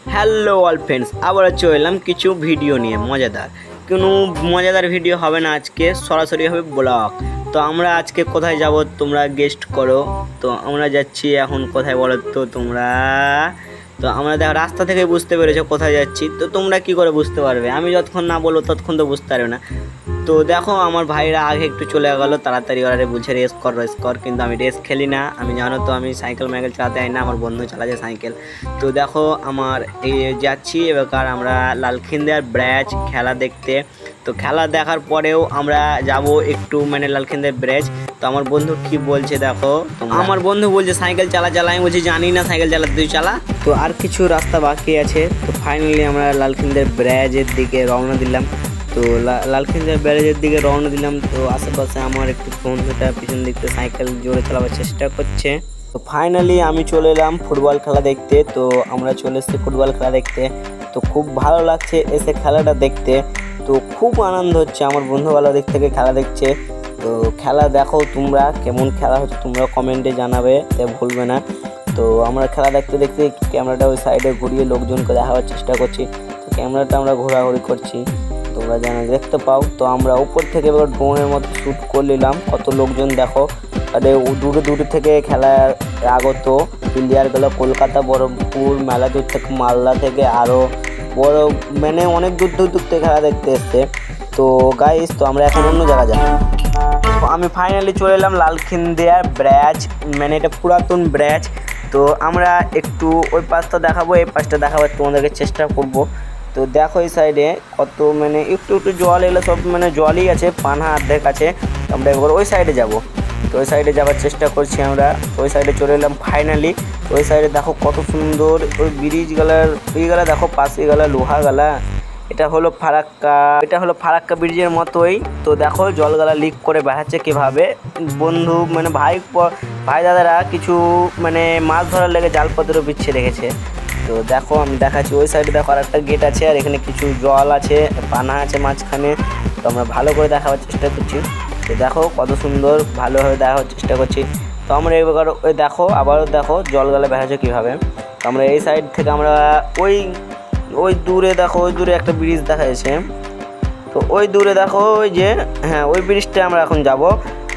Hello all friends, আবার চলে এলাম কিছু ভিডিও নিয়ে। কোনো মজাদার ভিডিও হবে না, আজকে সরাসরি হবে ব্লগ। তো আমরা আজকে কোথায় যাব তোমরা গেস্ট করো। তো আমরা যাচ্ছি এখন কোথায় বলো তো তোমরা। তো আমরা দেখো রাস্তা থেকে বুঝতে পেরেছো কোথায় যাচ্ছি। তো তোমরা কি করে বুঝতে পারবে? আমি যতক্ষণ না বলবো ততক্ষণ তো বুঝতে পারবে না। তো দেখো আমার ভাইরা আগে একটু চলে গেলো তাড়াতাড়ি, ওরা বলছে রেস কর, কিন্তু আমি রেস খেলি না। আমি জানো তো আমি সাইকেল চালাতে হয় না, আমার বন্ধু চালাচ্ছে সাইকেল। তো দেখো আমার এই যাচ্ছি এবার আমরা লালখিন্দিয়ার ব্রিজ খেলা দেখতে। তো খেলা দেখার পরেও আমরা যাব একটু লালখিন্দিয়ার ব্রিজ। তো আমার বন্ধু কি বলছে দেখো, আমার বন্ধু বলছে সাইকেল চালা, আমি বলছি জানি না সাইকেল চালাতে, তুই চালা। তো আর কিছু রাস্তা বাকি আছে। তো ফাইনালি আমরা লালখিন্দিয়ার ব্রিজের দিকে রওনা দিলাম। তো লালখিন্দিয়ার ব্যারেজের দিকে রওনা দিলাম। তো আশেপাশে আমার একটু বন্ধুটা পিছন দিক থেকে সাইকেল জোরে চালাবার চেষ্টা করছে। তো ফাইনালি আমি চলে এলাম ফুটবল খেলা দেখতে। তো আমরা চলে এসেছি ফুটবল খেলা দেখতে। তো খুব ভালো লাগছে এসে খেলাটা দেখতে। তো খুব আনন্দ হচ্ছে, আমার বন্ধুগুলো দিক থেকে খেলা দেখছে। তো খেলা দেখো তোমরা, কেমন খেলা হচ্ছে তোমরা কমেন্টে জানাবে, ভুলবে না। তো আমরা খেলা দেখতে দেখতে ক্যামেরাটা ওই সাইডে ঘুরিয়ে লোকজনকে দেখাবার চেষ্টা করছি। তো ক্যামেরাটা আমরা ঘোরাঘুরি করছি, তোমরা যেন দেখতে পাও। তো আমরা উপর থেকে এবার ড্রোনের মতো শ্যুট করে নিলাম। কত লোকজন দেখো, আরে দূরে দূরে থেকে খেলার আগত প্লেয়ারগুলো কলকাতা, বহরমপুর, মেলাদুর থেকে, মালদা থেকে আরও বড় অনেক দূর থেকে খেলা দেখতে এসছে। তো গাইস, তো আমরা এখন অন্য জায়গা যাব। আমি ফাইনালি চলে এলাম লালখিন্দিয়ার ব্রিজ, এটা পুরাতন ব্রিজ। তো আমরা একটু ওই পাশটা দেখাবো, এই পাশটা দেখাবার তোমাদেরকে চেষ্টা করবো। তো দেখো এই সাইডে কত একটু একটু জল এলো, সব জলই আছে, পানা অর্ধেক আছে। আমরা একবার ওই সাইডে যাব। তো ওই সাইডে যাওয়ার চেষ্টা করছি আমরা। ওই সাইডে চলে এলাম ফাইনালি। ওই সাইডে দেখো কত সুন্দর ওই ব্রিজগুলার ওইগুলা দেখো, পাশে গেলা লোহাগালা। এটা হলো ফারাক্কা ব্রিজের মতোই। তো দেখো জলগালা লিক করে বেড়াচ্ছে কীভাবে। বন্ধু ভাই দাদারা কিছু মাছ ধরার লেগে জালপত্র বিছিয়ে রেখেছে। তো দেখো আমি দেখাচ্ছি, ওই সাইডে দেখো আর একটা গেট আছে, আর এখানে কিছু জল আছে, পানা আছে মাঝখানে। তো আমরা ভালো করে দেখাবার চেষ্টা করছি। তো দেখো কত সুন্দর ভালোভাবে দেখাবার চেষ্টা করছি। তো আমরা এবার ওই দেখো আবারও দেখো জলগালা বেড়াচ্ছে কীভাবে। তো আমরা এই সাইড থেকে আমরা ওই দূরে দেখো, ওই দূরে একটা ব্রিজ দেখা যাচ্ছে। তো ওই দূরে দেখো ওই যে, হ্যাঁ ওই ব্রিজটা আমরা এখন যাব।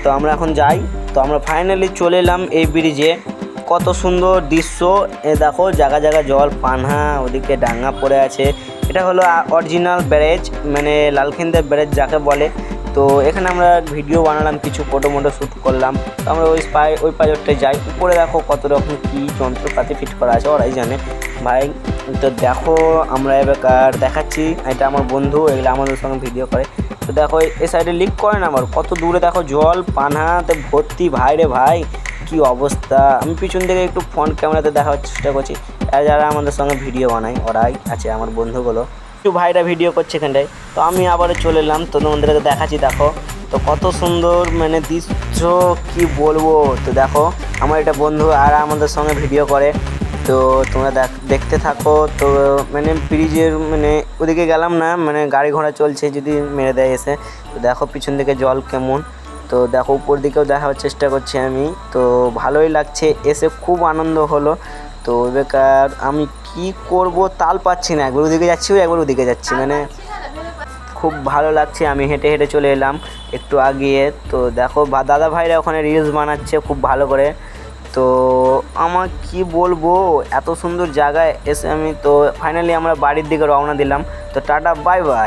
তো আমরা এখন যাই। তো আমরা ফাইনালি চলে এলাম এই ব্রিজে। কত সুন্দর দৃশ্য, এ দেখো জায়গা জায়গা জল, পানা, ওদিকে ডাঙ্গা পড়ে আছে। এটা হলো অরিজিনাল ব্যারেজ, লালখিন্দিয়ার ব্যারেজ যাকে বলে। তো এখানে আমরা ভিডিও বানালাম, কিছু ফটো শ্যুট করলাম। তো আমরা ওই পাজরটায় যাই। উপরে দেখো কত রকম কী যন্ত্রপাতি ফিট করা আছে, ওরাই জানে ভাই। তো দেখো আমরা এবার দেখাচ্ছি, এটা আমার বন্ধু, এগুলো আমাদের সঙ্গে ভিডিও করে। তো দেখো এই সাইডে লিক করে না, আবার কত দূরে দেখো জল পানাতে ভর্তি। ভাই রে ভাই, কি অবস্থা। আমি পিছন থেকে একটু ফ্রন্ট ক্যামেরাতে দেখার চেষ্টা করছি। আর যারা আমাদের সঙ্গে ভিডিও বানায় ওরাই আছে, আমার বন্ধুগুলো, কিছু ভাইরা ভিডিও করছে এখানটায়। তো আমি আবারও চলে এলাম, তো তোমাদেরকে দেখাচ্ছি। দেখো তো কত সুন্দর দৃশ্য, কি বলবো। তো দেখো আমার একটা বন্ধু আর আমাদের সঙ্গে ভিডিও করে। তো তোমরা দেখতে থাকো। তো ব্রিজের ওদিকে গেলাম না, গাড়ি ঘোড়া চলছে, যদি মেরে দেয় এসে। তো দেখো পিছন দিকে জল কেমন। তো দেখো উপর দিকেও দেখার চেষ্টা করছি আমি। তো ভালোই লাগছে এসে, খুব আনন্দ হলো। তো বেকার আমি কি করব তাল পাচ্ছি না, একবার ওদিকে যাচ্ছি একবার ওদিকে যাচ্ছি, খুব ভালো লাগছে। আমি হেঁটে হেঁটে চলে এলাম একটু আগিয়ে। তো দেখো দাদা ভাইরা ওখানে রিলস বানাচ্ছে খুব ভালো করে। তো আমার কি বলবো, এত সুন্দর জায়গায় এসে আমি। তো ফাইনালি আমরা বাড়ির দিকে রওনা দিলাম। তো টাটা বাই বাই।